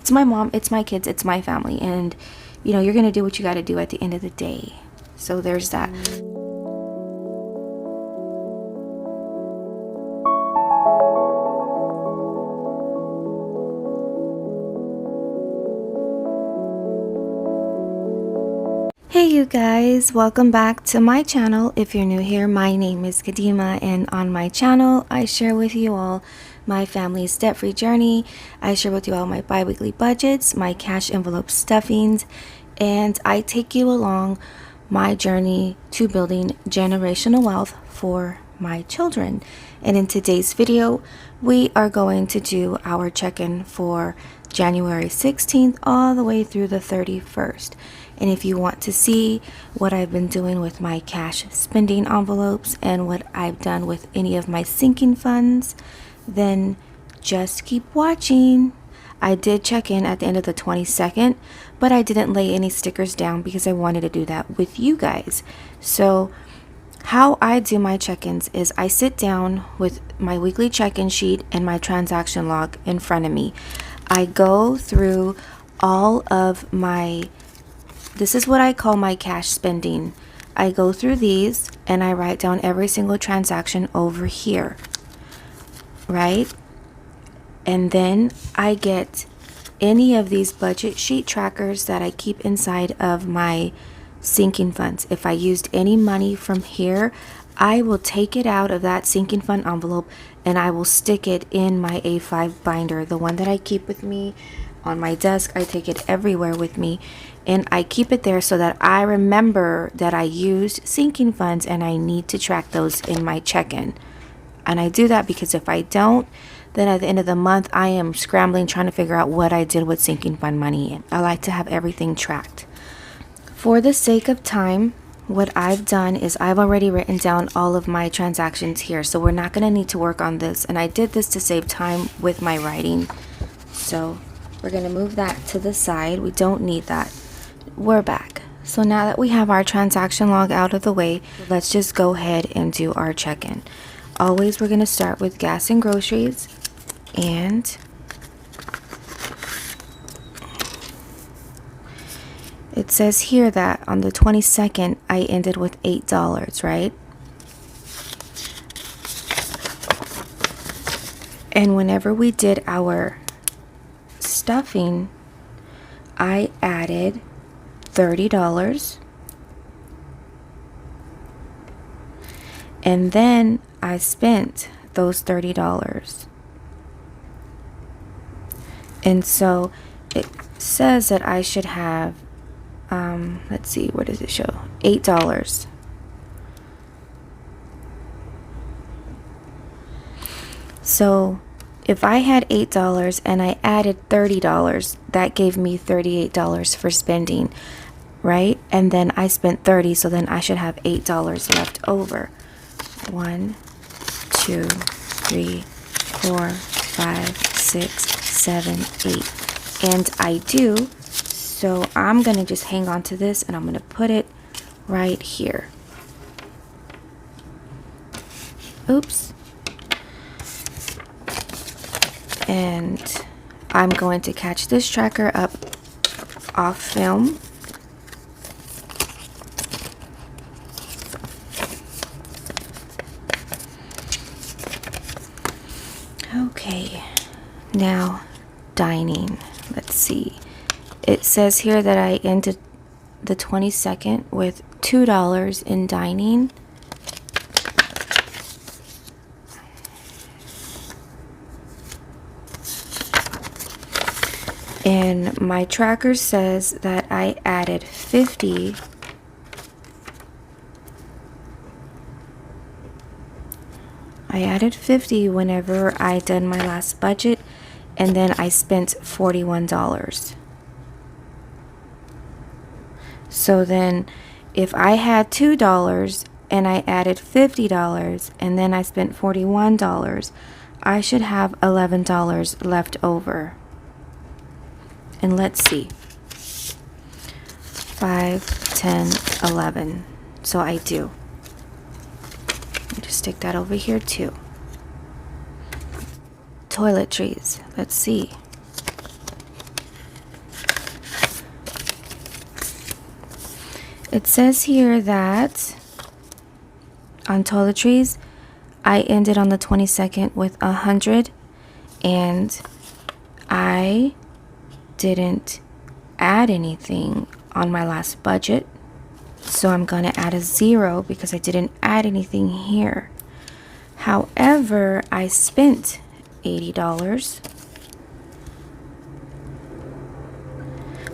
It's my mom, it's my kids, it's my family, and you know, you're gonna do what you gotta do at the end of the day. So there's that. Hey you guys, welcome back to my channel. If you're new here, my name is Kadima, and on my channel I share with you all my family's debt-free journey. I share with you all my bi-weekly budgets, my cash envelope stuffings, and I take you along my journey to building generational wealth for my children. And in today's video, we are going to do our check-in for January 16th all the way through the 31st. And if you want to see what I've been doing with my cash spending envelopes and what I've done with any of my sinking funds, then just keep watching. I did check in at the end of the 22nd, but I didn't lay any stickers down because I wanted to do that with you guys. So how I do my check-ins is I sit down with my weekly check-in sheet and my transaction log in front of me. I go through all of my, this is what I call my cash spending. I go through these and I write down every single transaction over here, right? And then I get any of these budget sheet trackers that I keep inside of my sinking funds. If I used any money from here, I will take it out of that sinking fund envelope and I will stick it in my A5 binder, the one that I keep with me on my desk. I take it everywhere with me and I keep it there so that I remember that I used sinking funds and I need to track those in my check-in. And I do that because if I don't, then at the end of the month I am scrambling trying to figure out what I did with sinking fund money. I like to have everything tracked. For the sake of time, what I've done is I've already written down all of my transactions here, so we're not going to need to work on this, and I did this to save time with my writing. So we're going to move that to the side. We don't need that. We're back. So now that we have our transaction log out of the way, let's just go ahead and do our check-in. Always we're going to start with gas and groceries, and it says here that on the 22nd, I ended with $8, right? And whenever we did our stuffing, I added $30. And then I spent those $30. And so it says that I should have let's see, what does it show? $8. So if I had $8 and I added $30, that gave me $38 for spending, right? And then I spent $30, so then I should have $8 left over. 1, 2, 3, 4, 5, 6, 7, 8. And I do. So I'm going to just hang on to this and I'm going to put it right here. Oops. And I'm going to catch this tracker up off film. Okay, now dining. Let's see. It says here that I ended the 22nd with $2 in dining. And my tracker says that I added $50. I added $50 whenever I done my last budget, and then I spent $41. So then if I had $2 and I added $50 and then I spent $41, I should have $11 left over. And let's see. 5, 10, 11. So I do. Just stick that over here too. Toiletries. Let's see. it says here that on toiletries, I ended on the 22nd with 100, and I didn't add anything on my last budget. So I'm going to add a 0 because I didn't add anything here. However, I spent $80.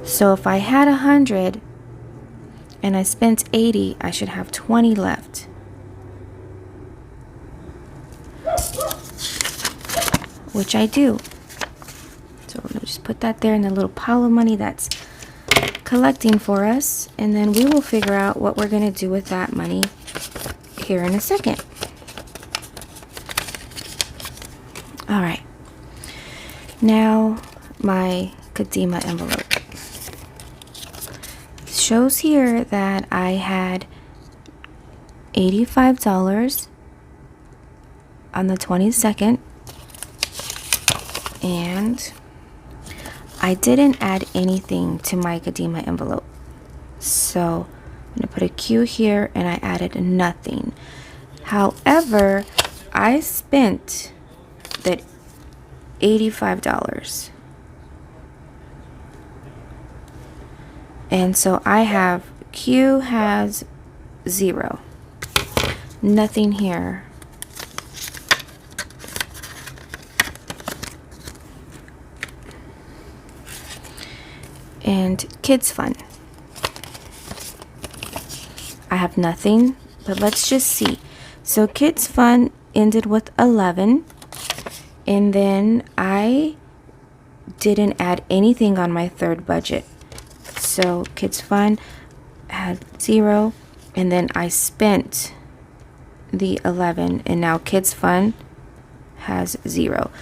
So if I had 100 and I spent 80, I should have 20 left. Which I do. So we're going to just put that there in the little pile of money that's collecting for us, and then we will figure out what we're going to do with that money here in a second. All right. Now my Quedema envelope. It shows here that I had $85 on the 22nd, and I didn't add anything to my Quedema envelope. So I'm gonna put a Q here, and I added nothing. However, I spent that $85. And so I have, Q has 0. Nothing here. And kids fun, I have nothing, but let's just see. So kids fun ended with 11, and then I didn't add anything on my third budget. So kids fun had 0, and then I spent the 11, and now kids fun has 0.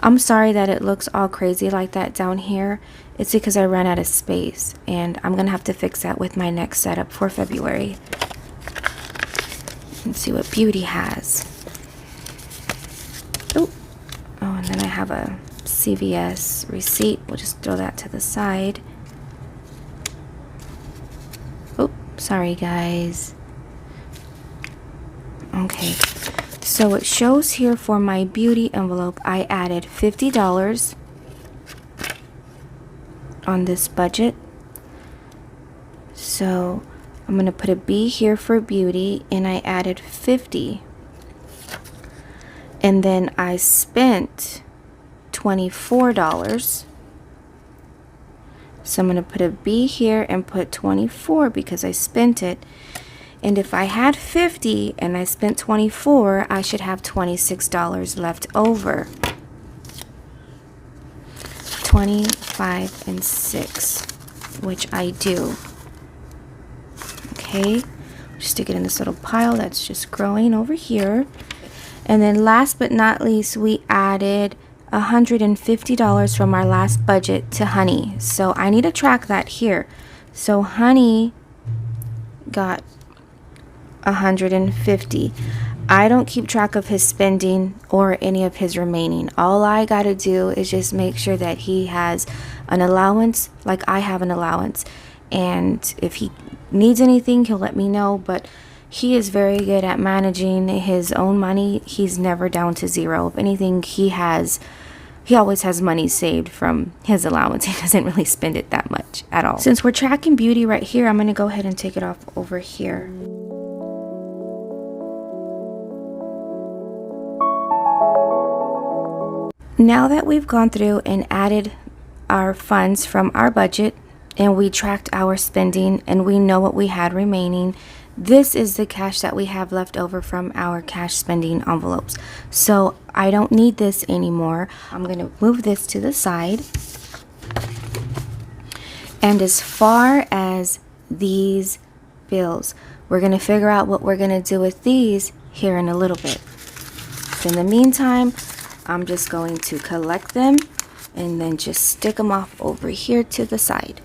I'm sorry that it looks all crazy like that down here. It's because I ran out of space, and I'm gonna have to fix that with my next setup for February. Let's see what Beauty has. Oh, and then I have a CVS receipt. We'll just throw that to the side. Oh, sorry guys. Okay. So it shows here for my Beauty envelope, I added $50 on this budget. So I'm going to put a B here for Beauty, and I added 50. And then I spent $24. So I'm going to put a B here and put 24 because I spent it. And if I had 50 and I spent 24, I should have $26 left over. 25 and 6, which I do. Okay, just stick it in this little pile that's just growing over here. And then last but not least, we added $150 from our last budget to Honey. So I need to track that here. So Honey got 150. I don't keep track of his spending or any of his remaining. All I gotta do is just make sure that he has an allowance like I have an allowance, and if he needs anything he'll let me know, but he is very good at managing his own money. He's never down to 0. If anything, he always has money saved from his allowance. He doesn't really spend it that much at all. Since we're tracking Beauty right here, I'm gonna go ahead and take it off over here. Now that we've gone through and added our funds from our budget, and we tracked our spending, and we know what we had remaining, this is the cash that we have left over from our cash spending envelopes. So I don't need this anymore. I'm going to move this to the side. And as far as these bills, we're going to figure out what we're going to do with these here in a little bit. So in the meantime, I'm just going to collect them and then just stick them off over here to the side.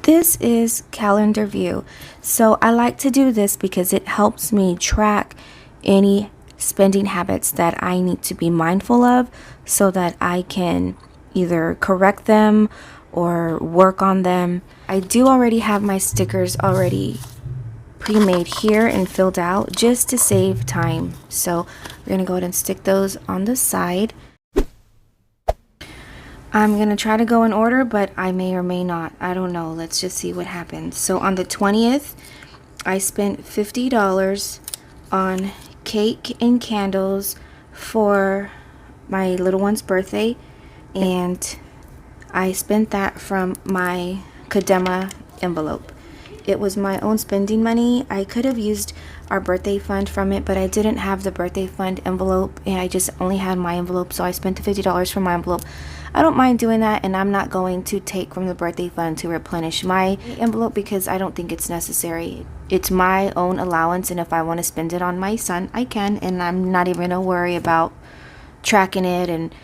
This is calendar view. So I like to do this because it helps me track any spending habits that I need to be mindful of so that I can either correct them or work on them. I do already have my stickers already pre-made here and filled out just to save time. So we're gonna go ahead and stick those on the side. I'm gonna try to go in order, but I may or may not. I don't know. Let's just see what happens. So on the 20th, I spent $50 on cake and candles for my little one's birthday, and I spent that from my Quedema envelope. It was my own spending money. I could have used our birthday fund from it, but I didn't have the birthday fund envelope, and I just only had my envelope, so I spent the $50 from my envelope. I don't mind doing that, and I'm not going to take from the birthday fund to replenish my envelope because I don't think it's necessary. It's my own allowance, and if I want to spend it on my son, I can, and I'm not even going to worry about tracking it and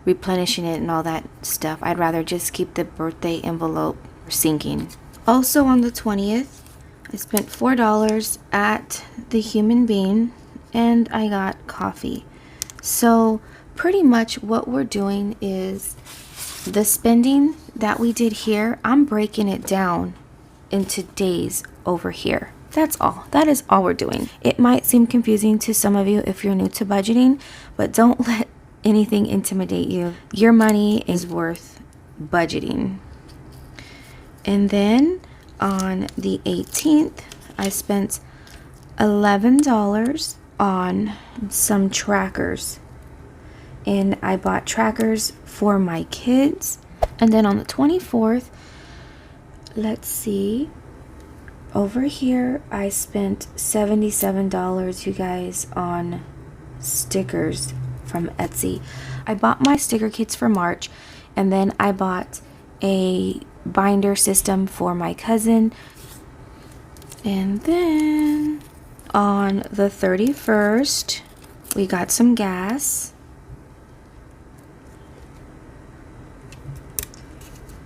replenishing it and all that stuff. I'd rather just keep the birthday envelope sinking. Also on the 20th, I spent $4 at the Human Bean, and I got coffee. So pretty much what we're doing is the spending that we did here, I'm breaking it down into days over here. That's all. That is all we're doing. It might seem confusing to some of you if you're new to budgeting, but don't let anything intimidate you. Your money is worth budgeting. And then on the 18th, I spent $11 on some trackers. And I bought trackers for my kids. And then on the 24th, let's see, over here I spent $77, you guys, on stickers from Etsy. I bought my sticker kits for March, and then I bought a binder system for my cousin. And then on the 31st, we got some gas.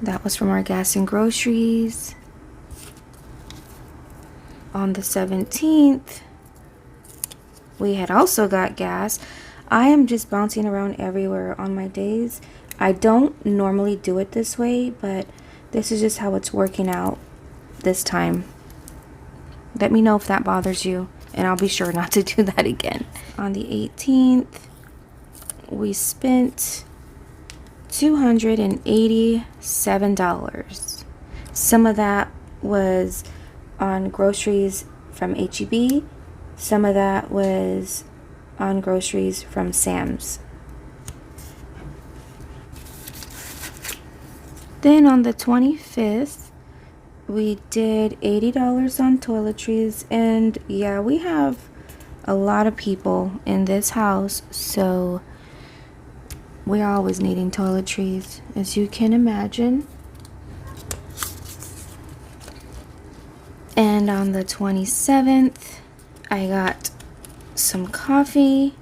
That was from our gas and groceries. On the 17th, we had also got gas. I am just bouncing around everywhere on my days. I don't normally do it this way, but this is just how it's working out this time. Let me know if that bothers you, and I'll be sure not to do that again. On the 18th, we spent $287. Some of that was on groceries from H-E-B. Some of that was on groceries from Sam's. Then on the 25th, we did $80 on toiletries, and yeah, we have a lot of people in this house, so we're always needing toiletries, as you can imagine. And on the 27th, I got some coffee,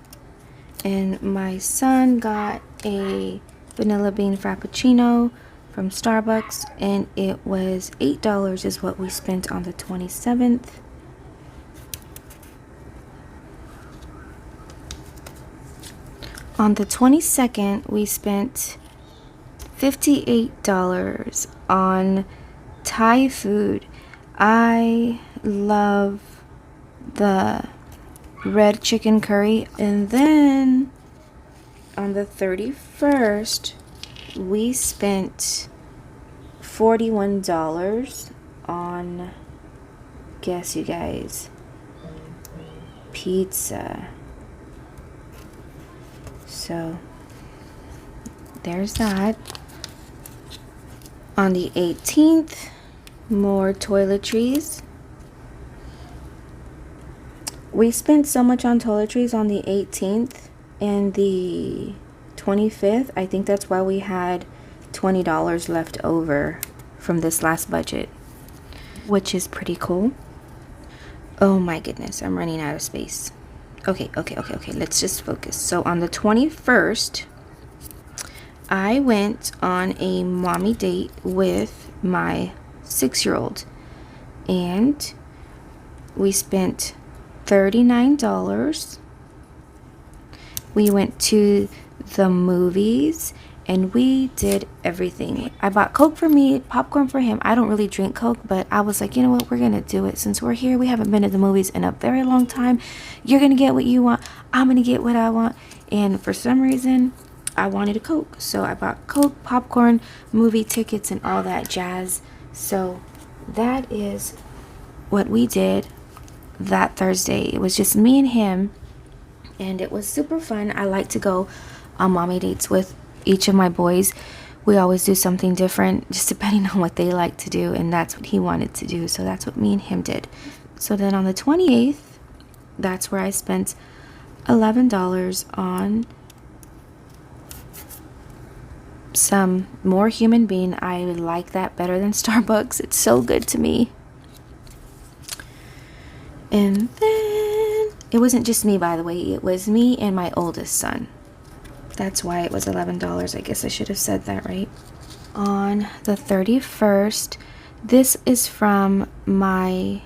and my son got a vanilla bean frappuccino from Starbucks, and it was $8 is what we spent on the 27th. On the 22nd, we spent $58 on Thai food. I love the red chicken curry. And then on the 31st, we spent $41 on, guess you guys, pizza. So there's that. On the 18th, more toiletries. We spent so much on toiletries on the 18th and the 25th. I think that's why we had $20 left over from this last budget, which is pretty cool. Oh my goodness, I'm running out of space. Okay, let's just focus. So on the 21st, I went on a mommy date with my 6-year-old, and we spent $39. We went to the movies, and we did everything. I bought Coke for me, popcorn for him. I don't really drink Coke, but I was like, you know what, we're gonna do it. Since we're here, we haven't been to the movies in a very long time. You're gonna get what you want, I'm gonna get what I want. And for some reason, I wanted a Coke, so I bought Coke, popcorn, movie tickets, and all that jazz. So that is what we did that Thursday. It was just me and him, and it was super fun. I like to go on mommy dates with each of my boys. We always do something different, just depending on what they like to do, and that's what he wanted to do, so that's what me and him did. So then on the 28th, that's where I spent $11 on some more Human Being. I like that better than Starbucks. It's so good to me. And then it wasn't just me, by the way. It was me and my oldest son. That's why it was $11. I guess I should have said that, right? On the 31st, this is from my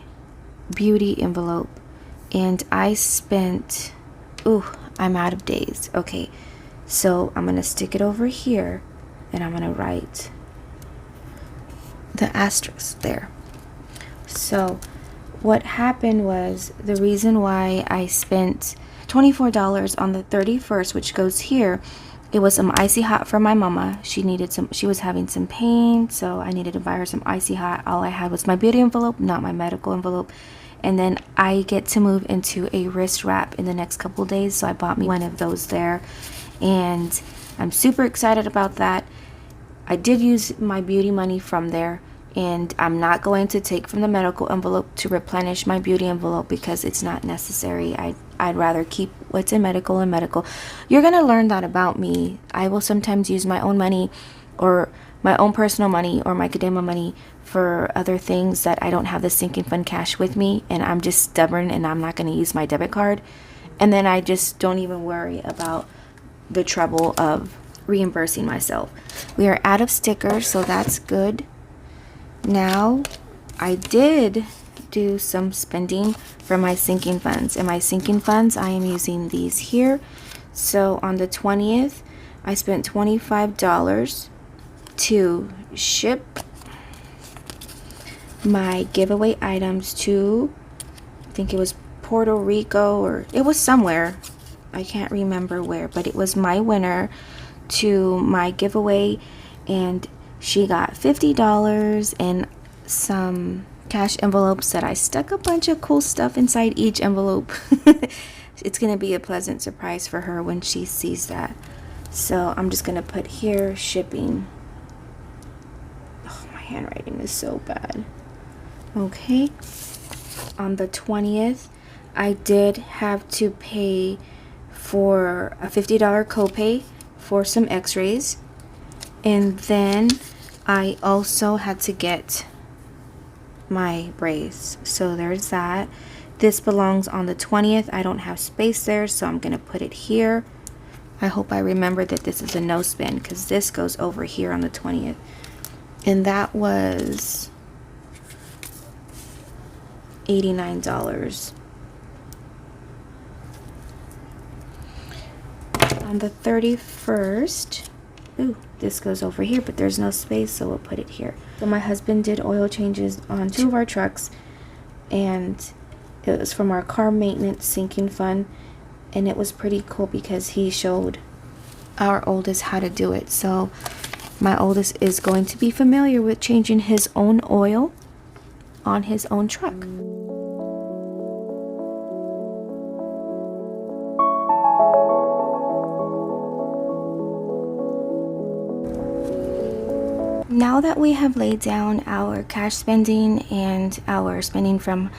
beauty envelope, and I spent, I'm out of days. Okay, so I'm gonna stick it over here, and I'm gonna write the asterisk there. So what happened was, the reason why I spent $24 on the 31st, which goes here, it was some icy hot for my mama. She was having some pain, so I needed to buy her some icy hot. All I had was my beauty envelope, not my medical envelope. And then I get to move into a wrist wrap in the next couple days, so I bought me one of those there, and I'm super excited about that. I did use my beauty money from there, and I'm not going to take from the medical envelope to replenish my beauty envelope because it's not necessary. I'd rather keep what's in medical in medical. You're gonna learn that about me. I will sometimes use my own money, or my own personal money, or my Quedema money for other things that I don't have the sinking fund cash with me, and I'm just stubborn and I'm not gonna use my debit card. And then I just don't even worry about the trouble of reimbursing myself. We are out of stickers, so that's good. Now, I did do some spending for my sinking funds, and my sinking funds, I am using these here. So on the 20th, I spent $25 to ship my giveaway items to, I think it was Puerto Rico, or it was somewhere, I can't remember where, but it was my winner to my giveaway, and she got $50 and some cash envelopes that I stuck a bunch of cool stuff inside each envelope. It's gonna be a pleasant surprise for her when she sees that. So I'm just gonna put here shipping. Oh, my handwriting is so bad. Okay, on the 20th, I did have to pay for a $50 copay for some x-rays, and then I also had to get my brace, so there's that. This belongs on the 20th. I don't have space there, so I'm gonna put it here. I hope I remember that this is a no spend, because this goes over here on the 20th. And that was $89. On the 31st, this goes over here, but there's no space, so we'll put it here. So my husband did oil changes on 2 of our trucks, and it was from our car maintenance sinking fund, and it was pretty cool because he showed our oldest how to do it. So my oldest is going to be familiar with changing his own oil on his own truck. Now that we have laid down our cash spending and our spending from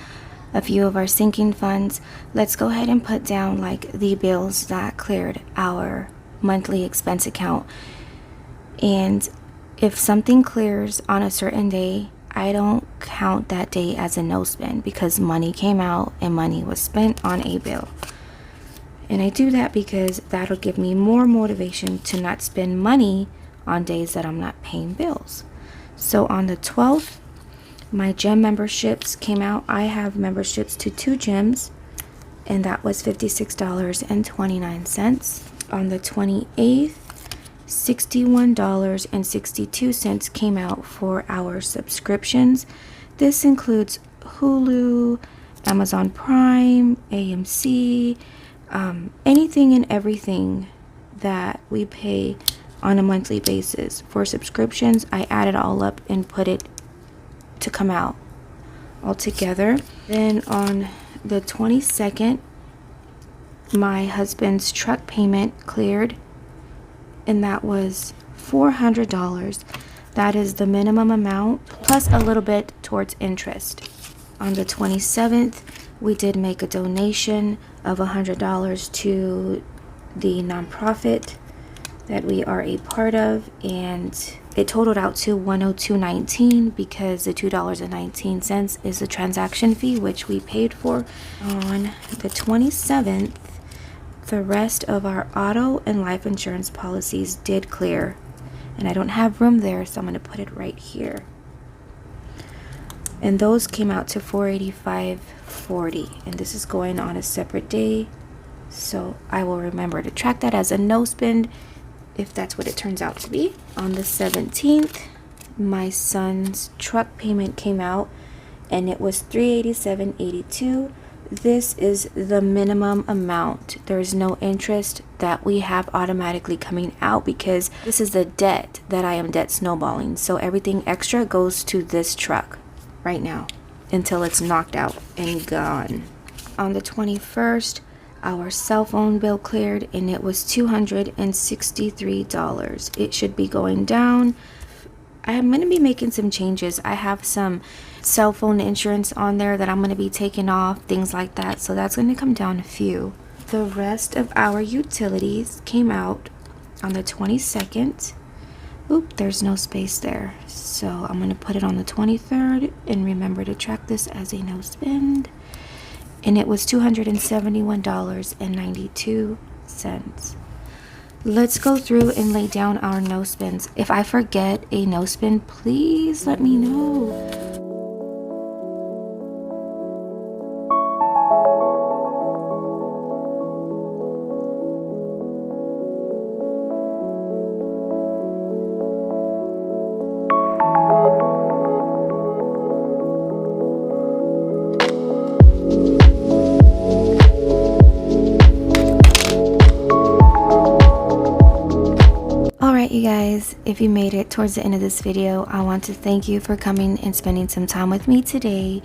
a few of our sinking funds, let's go ahead and put down like the bills that cleared our monthly expense account. And if something clears on a certain day, I don't count that day as a no spend, because money came out and money was spent on a bill. And I do that because that'll give me more motivation to not spend money on days that I'm not paying bills. So on the 12th, my gym memberships came out. I have memberships to 2 gyms, and that was $56.29. On the 28th, $61.62 came out for our subscriptions. This includes Hulu, Amazon Prime, AMC, anything and everything that we pay on a monthly basis. For subscriptions, I added all up and put it to come out all together. Then on the 22nd, my husband's truck payment cleared, and that was $400. That is the minimum amount, plus a little bit towards interest. On the 27th, we did make a donation of $100 to the nonprofit that we are a part of, and it totaled out to $102.19 because the $2.19 is the transaction fee, which we paid for. On the 27th, the rest of our auto and life insurance policies did clear, and I don't have room there, so I'm going to put it right here. And those came out to $485.40, and this is going on a separate day, so I will remember to track that as a no spend if that's what it turns out to be. On the 17th, my son's truck payment came out, and it was $387.82. This is the minimum amount. There is no interest that we have automatically coming out because this is the debt that I am debt snowballing. So everything extra goes to this truck right now until it's knocked out and gone. On the 21st, our cell phone bill cleared, and it was $263. It should be going down. I'm going to be making some changes. I have some cell phone insurance on there that I'm going to be taking off, things like that. So that's going to come down a few. The rest of our utilities came out on the 22nd. Oop, there's no space there. So I'm going to put it on the 23rd and remember to track this as a no spend. And it was $271.92. Let's go through and lay down our no spends. If I forget a no spend, please let me know. Alright you guys, if you made it towards the end of this video, I want to thank you for coming and spending some time with me today.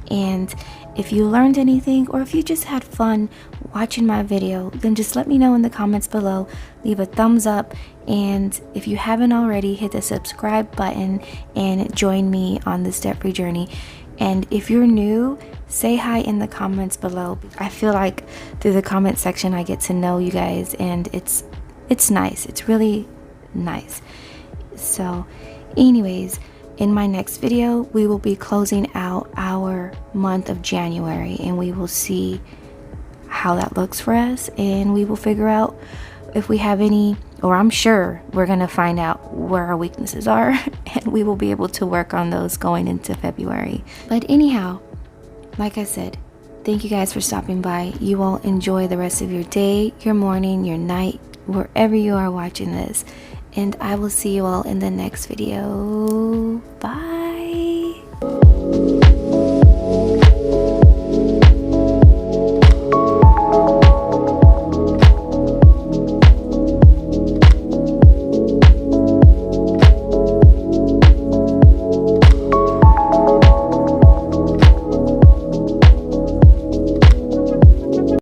And if you learned anything or if you just had fun watching my video, then just let me know in the comments below. Leave a thumbs up, and if you haven't already, hit the subscribe button and join me on this debt-free journey. And if you're new, say hi in the comments below. I feel like through the comment section I get to know you guys, and it's nice. It's really nice. So anyways, in my next video we will be closing out our month of January, and we will see how that looks for us, and we will figure out if we have any, or I'm sure we're gonna find out where our weaknesses are and we will be able to work on those going into February. But anyhow, like I said, thank you guys for stopping by. You all enjoy the rest of your day, your morning, your night, wherever you are watching this, and I will see you all in the next video.